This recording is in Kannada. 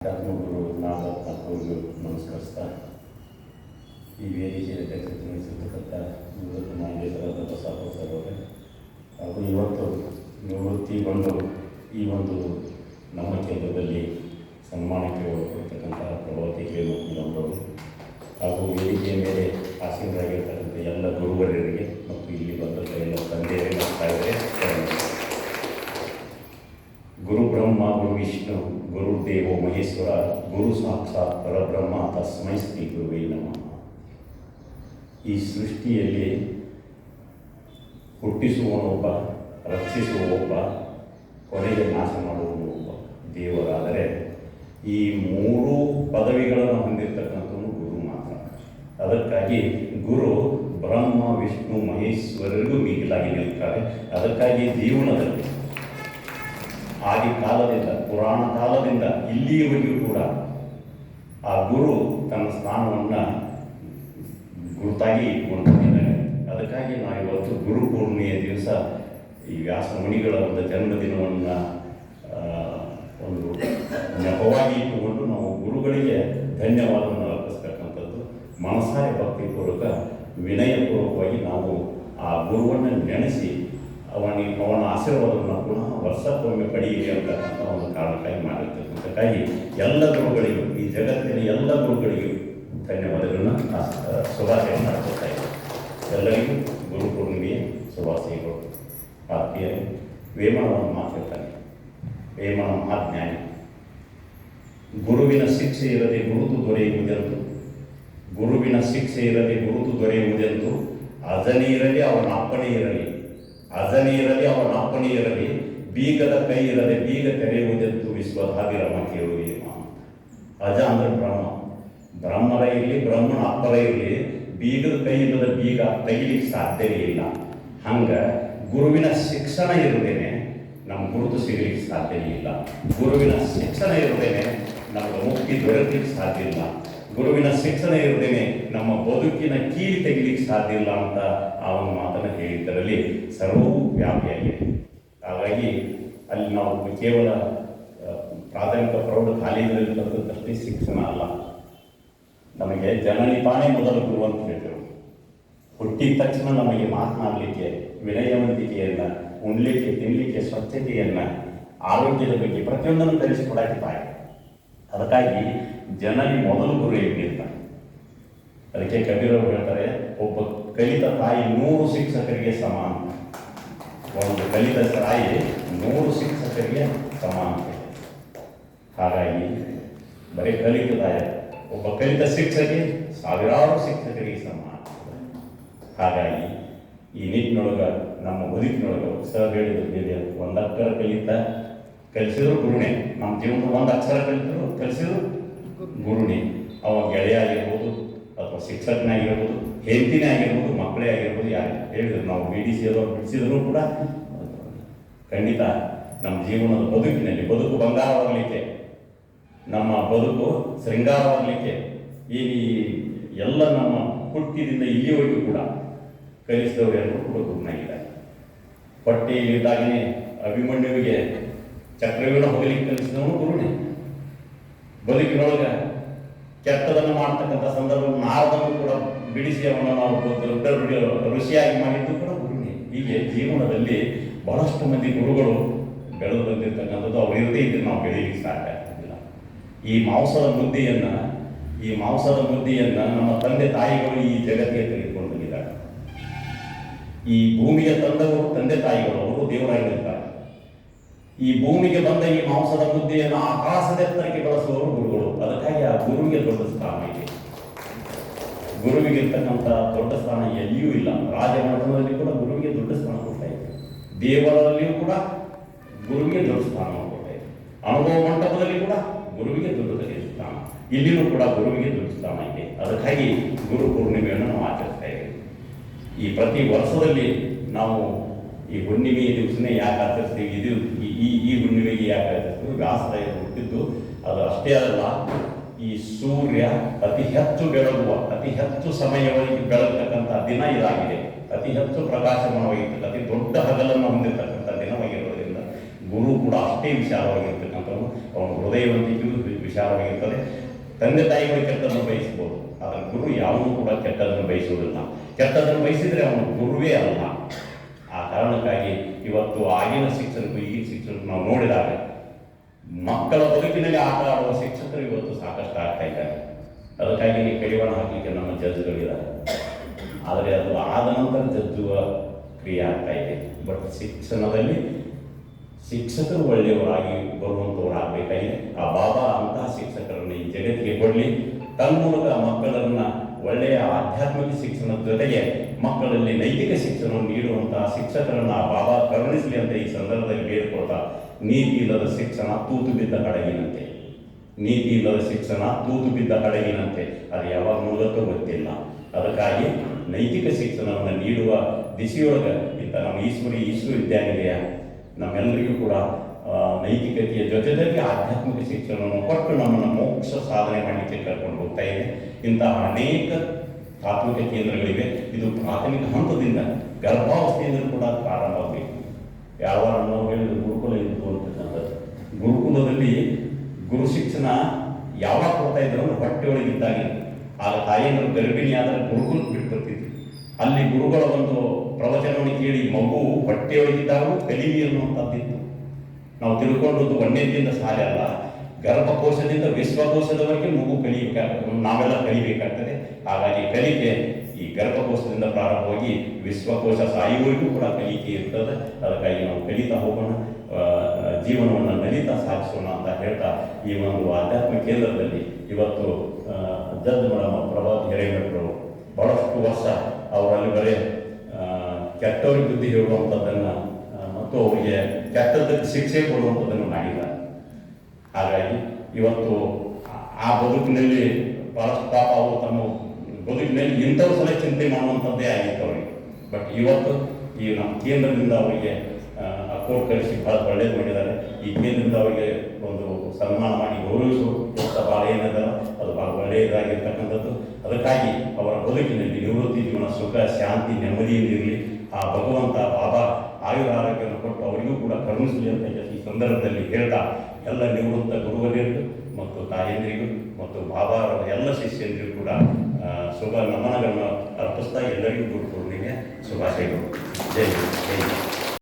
ಧರ್ಮಗುರು ನಾಗರತ್ನವ್ರಿಗೂ ನಮಸ್ಕರಿಸ್ತಾ ಈ ವೇದಿಕೆಯ ಅಧ್ಯಕ್ಷತೆ ವಹಿಸಿರ್ತಕ್ಕಂಥ ನಿವೃತ್ತ ನ್ಯಾಯಾಧೀಶರಾದ ಬಸಪ್ಪ ಸರ್ ಅವರೇ ಹಾಗೂ ಇವತ್ತು ನಿವೃತ್ತಿಗೊಂಡು ಈ ಒಂದು ನಮ್ಮ ಕೇಂದ್ರದಲ್ಲಿ ಸನ್ಮಾನಕ್ಕೆ ಹೋಗಿರ್ತಕ್ಕಂಥ ಪ್ರಭಾವತಿ ಮೇಲವರು ಹಾಗೂ ವೇದಿಕೆಯ ಮೇಲೆ ಆಸೀನರಾಗಿರ್ತಕ್ಕಂಥ ಎಲ್ಲ ಗುರುವರರಿಗೆ ಮತ್ತು ಇಲ್ಲಿ ಬಂದಂಥ ಎಲ್ಲ ತಂದೆಯರಿಗೆ ತಾಯಿಯರೇ ಗುರು ಬ್ರಹ್ಮ ಗುರು ವಿಷ್ಣು ಗುರುದೇವೋ ಮಹೇಶ್ವರ ಗುರು ಸಾಕ್ಷಾತ್ ಪರಬ್ರಹ್ಮ ತಸ್ಮೈ ಶ್ರೀ ಗುರುವೇ ನಮಃ. ಈ ಸೃಷ್ಟಿಯಲ್ಲಿ ಹುಟ್ಟಿಸುವವನೊಬ್ಬ, ರಕ್ಷಿಸುವವೊಬ್ಬ, ಕೊನೆಗೆ ನಾಶ ಮಾಡುವವನೊಬ್ಬ ದೇವರಾದರೆ ಈ ಮೂರೂ ಪದವಿಗಳನ್ನು ಹೊಂದಿರತಕ್ಕಂಥವನು ಗುರು ಮಾತ್ರ. ಅದಕ್ಕಾಗಿ ಗುರು ಬ್ರಹ್ಮ ವಿಷ್ಣು ಮಹೇಶ್ವರರಿಗೂ ಮೀಸಲಾಗಿ ನಿಲ್ತಾರೆ. ಅದಕ್ಕಾಗಿ ಜೀವನದಲ್ಲಿ ಆದಿ ಕಾಲದಿಂದ ಪುರಾಣ ಕಾಲದಿಂದ ಇಲ್ಲಿಯವರೆಗೂ ಕೂಡ ಆ ಗುರು ತನ್ನ ಸ್ಥಾನವನ್ನು ಗುರುತಾಗಿ ಇಟ್ಕೊಂಡಿದ್ದಾರೆ. ಅದಕ್ಕಾಗಿ ನಾವು ಇವತ್ತು ಗುರು ಪೂರ್ಣಿಮೆಯ ದಿವಸ ಈ ವ್ಯಾಸ ಮುನಿಗಳ ಒಂದು ಜನ್ಮದಿನವನ್ನು ಒಂದು ನೆಪವಾಗಿ ಇಟ್ಟುಕೊಂಡು ನಾವು ಗುರುಗಳಿಗೆ ಧನ್ಯವಾದವನ್ನು ಅರ್ಪಿಸ್ತಕ್ಕಂಥದ್ದು. ಮನಸಾರೆ ಭಕ್ತಿಪೂರ್ವಕ ವಿನಯಪೂರ್ವಕವಾಗಿ ನಾವು ಆ ಗುರುವನ್ನು ನೆನೆಸಿ ಅವನ ಆಶೀರ್ವಾದವನ್ನು ಪುನಃ ವರ್ಷಕ್ಕೊಮ್ಮೆ ಪಡೆಯಿರಿ ಅಂತಕ್ಕಂಥ ಒಂದು ಕಾರಣಕ್ಕಾಗಿ ಮಾಡಿರ್ತಕ್ಕಂಥಕ್ಕಾಗಿ ಎಲ್ಲ ಗುರುಗಳಿಗೂ, ಈ ಜಗತ್ತಿನ ಎಲ್ಲ ಗುರುಗಳಿಗೂ ಧನ್ಯವಾದಗಳನ್ನು ಶುಭಾಶಯ ಮಾಡ್ಕೊಳ್ತಾ ಇದ್ದೀನಿ. ಎಲ್ಲರಿಗೂ ಗುರು ಪೂರ್ಣಿಮೆಯ ಶುಭಾಶಯಗಳು. ಆತ್ಮೀಯ ವೇಮನವನ್ನು ಮಾತಾಡ್ತಾನೆ. ವೇಮನ ಮಹಾಜ್ಞಾನಿ. ಗುರುವಿನ ಶಿಕ್ಷೆ ಇರದೆ ಗುರುತು ದೊರೆಯುವುದೆಂದು, ಗುರುವಿನ ಶಿಕ್ಷೆ ಇರದೆ ಗುರುತು ದೊರೆಯುವುದೆಂದು ಅಜನೇ ಇರಲಿ ಅವನ ಅಪ್ಪನೇ ಇರಲಿ, ಅಜನೇ ಇರಲಿ ಅವನ ಅಪ್ಪನೇ ಇರಲಿ, ಬೀಗದ ಕೈ ಇರದೆ ಬೀಗ ತೆರೆಯುವುದೆಂದು ವಿಶ್ವಧಾಭಿರಮ ಕೇಳುವೆ. ಅಜ ಅಂದರೆ ಬ್ರಹ್ಮ, ಬ್ರಹ್ಮರ ಇರಲಿ ಬ್ರಹ್ಮನ ಅಪ್ಪರ ಇರಲಿ, ಬೀಗದ ಕೈ ಇಲ್ಲದ ಬೀಗ ತೆಗಿಲಿಕ್ಕೆ ಸಾಧ್ಯವೇ ಇಲ್ಲ. ಹಂಗೆ ಗುರುವಿನ ಶಿಕ್ಷಣ ಇರದೇನೆ ನಮ್ಮ ಗುರುತು ಸಿಗಲಿಕ್ಕೆ ಸಾಧ್ಯವೇ ಇಲ್ಲ. ಗುರುವಿನ ಶಿಕ್ಷಣ ಇರದೇನೆ ನಮಗೆ ಮುಕ್ತಿ ದೊರಕಲಿಕ್ಕೆ ಸಾಧ್ಯ ಇಲ್ಲ. ಗುರುವಿನ ಶಿಕ್ಷಣ ಇರದೇನೆ ನಮ್ಮ ಬದುಕಿನ ಕೀಲಿ ತೆಗಿಲಿಕ್ಕೆ ಸಾಧ್ಯ ಇಲ್ಲ ಅಂತ ಆ ಒಂದು ಮಾತನ್ನು ಹೇಳಿದ್ದರಲ್ಲಿ ಸರ್ವವೂ ವ್ಯಾಪಿಯಾಗಿದೆ. ಹಾಗಾಗಿ ಅಲ್ಲಿ ನಾವು ಕೇವಲ ಪ್ರಾಥಮಿಕ ಪ್ರೌಢ ಕಾಲೇಜಿನಲ್ಲಿ ಬರೆದಷ್ಟೇ ಶಿಕ್ಷಣ ಅಲ್ಲ, ನಮಗೆ ಜನನಿ ತಾನೇ ಮೊದಲು ಗುರು ಅಂತ ಹೇಳ್ತೇವೆ. ಹುಟ್ಟಿದ ತಕ್ಷಣ ನಮಗೆ ಮಾತನಾಡಲಿಕ್ಕೆ ವಿನಯವಂತಿಕೆಯನ್ನು, ಉಣ್ಲಿಕ್ಕೆ ತಿನ್ನಲಿಕ್ಕೆ ಸ್ವಚ್ಛತೆಯನ್ನು, ಆರೋಗ್ಯದ ಬಗ್ಗೆ ಪ್ರತಿಯೊಂದನ್ನು ಕಲಿಸಿಕೊಡಾಕಿದ್ದಾರೆ. ಅದಕ್ಕಾಗಿ ಜನನಿ ಮೊದಲು ಗುರು ಇಟ್ಟಿರ್ತಾರೆ. ಅದಕ್ಕೆ ಕಬೀರವರು ಹೇಳ್ತಾರೆ, ಒಬ್ಬ ಕಲಿತ ತಾಯಿ 100 ಶಿಕ್ಷಕರಿಗೆ ಸಮಾನ. ಒಂದು ಕಲಿತ ತಾಯಿ 100 ಶಿಕ್ಷಕರಿಗೆ ಸಮಾನ. ಹಾಗಾಗಿ ಬರೀ ಕಲಿತ ತಾಯಿ, ಒಬ್ಬ ಕಲಿತ ಶಿಕ್ಷಕಿ 1000 ಶಿಕ್ಷಕರಿಗೆ ಸಮಾನ. ಹಾಗಾಗಿ ಈ ನಿಟ್ಟಿನೊಳಗೆ ನಮ್ಮ ಬದುಕಿನೊಳಗೆ ಸರ್ ಹೇಳಿದ ಒಂದು ಅಕ್ಷರ ಕಲಿಸಿದ್ರು ಗುರುನೇ. ನಮ್ಮ ಜೀವನದ ಒಂದು ಅಕ್ಷರ ಕಲಿಸಿದ್ರು ಗುರುನೇ. ಅವ ಗೆಳೆಯ ಆಗಿರ್ಬೋದು, ಅಥವಾ ಶಿಕ್ಷಕನೇ ಆಗಿರ್ಬೋದು, ಹೆಂಡತಿನೇ ಆಗಿರ್ಬೋದು, ಮಕ್ಕಳೇ ಆಗಿರ್ಬೋದು, ಯಾರು ಹೇಳಿದ್ರು ನಾವು ಬಿಡಿಸಿದ್ರು ಕೂಡ ಖಂಡಿತ ನಮ್ಮ ಜೀವನದ ಬದುಕಿನಲ್ಲಿ ಬದುಕು ಬಂಗಾರವಾಗಲಿಕ್ಕೆ, ನಮ್ಮ ಬದುಕು ಶೃಂಗಾರವಾಗಲಿಕ್ಕೆ ಈ ಎಲ್ಲ ನಮ್ಮ ಹುಟ್ಟಿದಿಂದ ಇಲ್ಲಿಯವರೆಗೂ ಕೂಡ ಕಲಿಸಿದವರು ಎಲ್ಲರೂ ಕೂಡ ಗುರುನಾಗಿದ್ದಾರೆ. ಹೊಟ್ಟೆಯಲ್ಲಿದ್ದಾಗನೇ ಅಭಿಮನ್ಯುವಿಗೆ ಚಕ್ರವ್ಯೂಹ ಹೋಗಲಿಕ್ಕೆ ಕಲಿಸಿದವನು ಗುರುನೇ. ಬದುಕಿನೊಳಗೆ ಕೆಟ್ಟದನ್ನು ಮಾಡ್ತಕ್ಕಂಥ ಸಂದರ್ಭ ನಾರದನ್ನು ಕೂಡ ಬಿಡಿಸಿ ಅವನ ನಾವು ದೊಡ್ಡ ಋಷಿಯಾಗಿ ಮಾಡಿದ್ದು ಕೂಡ ಗುರುನೇ. ಹೀಗೆ ಜೀವನದಲ್ಲಿ ಬಹಳಷ್ಟು ಮಂದಿ ಗುರುಗಳು ಬೆಳೆದು ಬಂದಿರ್ತಕ್ಕಂಥದ್ದು. ಅವ್ರು ಇರದೇ ಇದ್ರೆ ನಾವು ಬೆಳೀಲಿಕ್ಕೆ ಸಾಕಾಗ್ತಿಲ್ಲ. ಈ ಮಾಂಸದ ಮುದ್ದೆಯನ್ನು ನಮ್ಮ ತಂದೆ ತಾಯಿಗಳು ಈ ಜಗತ್ತಿಗೆ ತೆಗೆದುಕೊಂಡು ಬಂದಿದ್ದಾರೆ. ಈ ಭೂಮಿಗೆ ತಂದವರು ತಂದೆ ತಾಯಿಗಳು, ಅವರು ದೇವರಾಗಿರ್ತಾರೆ. ಈ ಭೂಮಿಗೆ ಬಂದ ಈ ಮಾಂಸದ ಮುದ್ದೆಯನ್ನು ಆಕಾಶದೆತ್ತರಕ್ಕೆ ಬಳಸುವವರು ಗುರುಗಳು. ಅದಕ್ಕಾಗಿ ಆ ಗುರುವಿಗೆ ದೊಡ್ಡ ಸ್ಥಾನ ಇದೆ. ಗುರುವಿಗಿರ್ತಕ್ಕಂಥ ದೊಡ್ಡ ಸ್ಥಾನ ಎಲ್ಲಿಯೂ ಇಲ್ಲ. ರಾಜಮನೆತನದಲ್ಲಿ ಕೂಡ ಗುರುವಿಗೆ ದೊಡ್ಡ ಸ್ಥಾನ ಕೊಡ್ತಾ ಇದೆ. ದೇವರಲ್ಲಿಯೂ ಕೂಡ ಗುರುವಿಗೆ ದೊಡ್ಡ ಸ್ಥಾನವನ್ನು ಕೊಡ್ತಾ ಇದೆ. ಅನುಭವ ಮಂಟಪದಲ್ಲಿ ಕೂಡ ಗುರುವಿಗೆ ದೊಡ್ಡ ಸ್ಥಾನ, ಇಲ್ಲಿಯೂ ಕೂಡ ಗುರುವಿಗೆ ದೊಡ್ಡ ಸ್ಥಾನ ಇದೆ. ಅದಕ್ಕಾಗಿ ಗುರು ಪೂರ್ಣಿಮೆಯನ್ನು ನಾವು ಆಚರಿಸ್ತಾ ಇದ್ದೇವೆ. ಈ ಪ್ರತಿ ವರ್ಷದಲ್ಲಿ ನಾವು ಈ ಹುಣ್ಣಿಮೆಯ ದಿವಸನೇ ಯಾಕೆ ಆಚರಿಸ್ತೀವಿ, ಈ ಹುಣ್ಣಿಮೆಗೆ ಯಾಕೆ ಆಚರಿಸ್ತೀವಿ, ವ್ಯಾಸರಾಯರು ಹುಟ್ಟಿದ್ದು ಅದು ಅಷ್ಟೇ ಅಲ್ಲ. ಈ ಸೂರ್ಯ ಅತಿ ಹೆಚ್ಚು ಬೆಳಗುವ, ಅತಿ ಹೆಚ್ಚು ಸಮಯವಾಗಿ ಬೆಳಗತಕ್ಕಂಥ ದಿನ ಇದಾಗಿದೆ. ಅತಿ ಹೆಚ್ಚು ಪ್ರಕಾಶಮಾನವಾಗಿರ್ತಕ್ಕಂಥ ಅತಿ ದೊಡ್ಡ ಹಗಲನ್ನು ಹೊಂದಿರತಕ್ಕಂಥ ದಿನವಾಗಿರೋದ್ರಿಂದ ಗುರು ಕೂಡ ಅಷ್ಟೇ ವಿಶಾಲವಾಗಿರ್ತಕ್ಕಂಥವನು. ಅವನ ಹೃದಯವಂತಿಕೆಯು ವಿಶಾಲವಾಗಿರ್ತದೆ. ತಂದೆ ತಾಯಿಗಳು ಕೆಟ್ಟದನ್ನು ಬಯಸ್ಬೋದು, ಆದರೆ ಗುರು ಯಾವನು ಕೂಡ ಕೆಟ್ಟದನ್ನು ಬಯಸುವುದಿಲ್ಲ. ಕೆಟ್ಟದನ್ನು ಬಯಸಿದರೆ ಅವನು ಗುರುವೇ ಅಲ್ಲ. ಆ ಕಾರಣಕ್ಕಾಗಿ ಇವತ್ತು ಆಗಿನ ಶಿಕ್ಷಣಕ್ಕೂ ಈಗಿನ ಶಿಕ್ಷಣಕ್ಕೂ ನಾವು ನೋಡಿದಾಗ ಮಕ್ಕಳ ಬದುಕಿನಲ್ಲಿ ಆಟ ಆಡುವ ಶಿಕ್ಷಕರು ಇವತ್ತು ಸಾಕಷ್ಟು ಆಗ್ತಾ ಇದ್ದಾರೆ. ಅದಕ್ಕಾಗಿ ಕಡಿವಾಣ ಹಾಕಲಿಕ್ಕೆ ನಮ್ಮ ಜಡ್ಜ್ಗಳಿದ್ದಾರೆ. ಆದರೆ ಅದು ಆದ ನಂತರ ಜಡ್ಜುವ ಕ್ರಿಯೆ ಆಗ್ತಾ ಇದೆ. ಬಟ್ ಶಿಕ್ಷಣದಲ್ಲಿ ಶಿಕ್ಷಕರು ಒಳ್ಳೆಯವರಾಗಿ ಬರುವಂಥವರಾಗಬೇಕಾಗಿದೆ. ಆ ಬಾಬಾ ಅಂತಹ ಶಿಕ್ಷಕರನ್ನು ಈ ಜಗತ್ತಿಗೆ ಕೊಡಲಿ. ತನ್ಮೂಲಕ ಮಕ್ಕಳನ್ನು ಒಳ್ಳೆಯ ಆಧ್ಯಾತ್ಮಿಕ ಶಿಕ್ಷಣದ ಜೊತೆಗೆ ಮಕ್ಕಳಲ್ಲಿ ನೈತಿಕ ಶಿಕ್ಷಣ ನೀಡುವಂತಹ ಶಿಕ್ಷಕರನ್ನು ಆ ಬಾಬಾ ಕರುಣಿಸಲಿ ಅಂತ ಈ ಸಂದರ್ಭದಲ್ಲಿ ಬೇಡಿಕೊಳ್ತಾ, ನೀತಿ ಇಲ್ಲದ ಶಿಕ್ಷಣ ತೂತು ಬಿದ್ದ ಹಡಗಿನಂತೆ. ನೀತಿ ಇಲ್ಲದ ಶಿಕ್ಷಣ ತೂತು ಬಿದ್ದ ಹಡಗಿನಂತೆ, ಅದು ಯಾವಾಗ ಮುಳುಗುತ್ತೋ ಗೊತ್ತಿಲ್ಲ. ಅದಕ್ಕಾಗಿ ನೈತಿಕ ಶಿಕ್ಷಣವನ್ನು ನೀಡುವ ದಿಶೆಯೊಳಗೆ ಇಂಥ ನಮ್ಮ ಈಶ್ವರಿ ವಿಶ್ವವಿದ್ಯಾನಿಲಯ ನಮ್ಮೆಲ್ಲರಿಗೂ ಕೂಡ ನೈತಿಕತೆಯ ಜೊತೆಯಲ್ಲಿ ಆಧ್ಯಾತ್ಮಿಕ ಶಿಕ್ಷಣವನ್ನು ಕೊಟ್ಟು ನಮ್ಮನ್ನು ಮೋಕ್ಷ ಸಾಧನೆ ಮಾಡಲಿಕ್ಕೆ ಕರ್ಕೊಂಡು ಹೋಗ್ತಾ ಇದೆ. ಇಂತಹ ಅನೇಕ ಪ್ರಾಥಮಿಕ ಕೇಂದ್ರಗಳಿವೆ. ಇದು ಪ್ರಾಥಮಿಕ ಹಂತದಿಂದ ಗರ್ಭಾವಸ್ಥೆಯಿಂದ ಕೂಡ ಪ್ರಾರಂಭವಾಗಬೇಕು. ಯಾವ ನಾವು ಹೇಳಿದ ಗುರುಕುಲ ಇದ್ದು ಅಂತಕ್ಕಂಥದ್ದು. ಗುರುಕುಲದಲ್ಲಿ ಗುರು ಶಿಕ್ಷಣ ಯಾವಾಗ ಕೊಡ್ತಾ ಇದ್ರು ಅಂದ್ರೆ ಹೊಟ್ಟೆಯೊಳಗಿದ್ದಾಗಿ. ಆಗ ತಾಯಿಯವರು ಗರ್ಭಿಣಿಯಾದರೆ ಗುರುಕುಲ ಬಿಟ್ಟು ಬರ್ತಿದ್ರು. ಅಲ್ಲಿ ಗುರುಗಳ ಒಂದು ಪ್ರವಚನವನ್ನು ಕೇಳಿ ಮಗು ಹೊಟ್ಟೆಯೊಳಗಿದ್ದಾಗೂ ಕಲಿವಿ ಅನ್ನುವಂಥದ್ದಿತ್ತು. ನಾವು ತಿಳ್ಕೊಂಡದ್ದು ಒಂದೇದಿಂದ ಸಾಲೆ ಅಲ್ಲ, ಗರ್ಭಕೋಶದಿಂದ ವಿಶ್ವಕೋಶದವರೆಗೆ ಮಗು ಕಲಿಬೇಕಾಗ್ತದೆ, ನಾವೆಲ್ಲ ಕಲಿಬೇಕಾಗ್ತದೆ. ಹಾಗಾಗಿ ಕಲಿಕೆ ಈ ಗರ್ಭಕೋಶದಿಂದ ಪ್ರಾರಂಭವಾಗಿ ವಿಶ್ವಕೋಶ ಸಾಯುವವರೆಗೂ ಕೂಡ ಕಲಿಕೆ ಇರ್ತದೆ. ಅದಕ್ಕಾಗಿ ನಾವು ಕಲಿತಾ ಹೋಗೋಣ, ಜೀವನವನ್ನು ನಲಿತಾ ಸಾಗಿಸೋಣ ಅಂತ ಹೇಳ್ತಾ ಈ ಒಂದು ಆಧ್ಯಾತ್ಮಿಕ ಕೇಂದ್ರದಲ್ಲಿ ಇವತ್ತು ಜಡ್ಜ್ ಮೇಡಮ್ ಪ್ರಭಾತ್ ಹಿರೇಮಠರು ಬಹಳಷ್ಟು ವರ್ಷ ಅವರಲ್ಲಿ ಬರೀ ಕೆಟ್ಟವ್ರಿಗೆ ಬುದ್ಧಿ ಹೇಳುವಂಥದ್ದನ್ನು ಮತ್ತು ಅವರಿಗೆ ಕೆಟ್ಟದ್ದಕ್ಕೆ ಶಿಕ್ಷೆ ಕೊಡುವಂಥದ್ದನ್ನು ಮಾಡಿದ್ದಾರೆ. ಹಾಗಾಗಿ ಇವತ್ತು ಆ ಬದುಕಿನಲ್ಲಿ ಬಹಳಷ್ಟು ಪಾಪ ಅವರು ತಮ್ಮ ಬದುಕಿನಲ್ಲಿ ಇಂಥವ್ರ ಸಲ ಚಿಂತೆ ಮಾಡುವಂಥದ್ದೇ ಆಗಿತ್ತು ಅವರಿಗೆ. ಬಟ್ ಇವತ್ತು ಈ ನಮ್ಮ ಕೇಂದ್ರದಿಂದ ಅವರಿಗೆ ಕೋರ್ಟ್ ಕಳಿಸಿ ಭಾಳ ಒಳ್ಳೇದು ಮಾಡಿದ್ದಾರೆ. ಈ ಕೇಂದ್ರದಿಂದ ಅವರಿಗೆ ಒಂದು ಸನ್ಮಾನ ಮಾಡಿ ಗೌರವಿಸುವ ಭಾಳ ಏನಿದೆ ಅದು ಭಾಳ ಒಳ್ಳೆಯದಾಗಿರ್ತಕ್ಕಂಥದ್ದು. ಅದಕ್ಕಾಗಿ ಅವರ ಬದುಕಿನಲ್ಲಿ ನಿವೃತ್ತಿ ಜೀವನ ಸುಖ ಶಾಂತಿ ನೆಮ್ಮದಿಯಿಂದಿರಲಿ. ಆ ಭಗವಂತ ಬಾಬಾ ಆಯುರ ಆರೋಗ್ಯವನ್ನು ಕೊಟ್ಟು ಅವರಿಗೂ ಕೂಡ ಕರುಣಿಸಲಿ ಅಂತ ಈ ಸಂದರ್ಭದಲ್ಲಿ ಹೇಳ್ತಾ ಎಲ್ಲ ನಿವೃತ್ತ ಗುರುವರಿಗೂ ಮತ್ತು ತಾಯಂದಿರಿಗೂ ಮತ್ತು ಬಾಬಾರವರ ಎಲ್ಲ ಶಿಷ್ಯಂದಿರಿಗೂ ಕೂಡ ಶುಭ ನಮನಗಳನ್ನು ಅರ್ಪಿಸ್ತಾ ಎಲ್ಲರಿಗೂ ಗುರುಪೂರ್ಣಿಮೆಯ ಶುಭಾಶಯಗಳು. ಜೈ ಜೈ.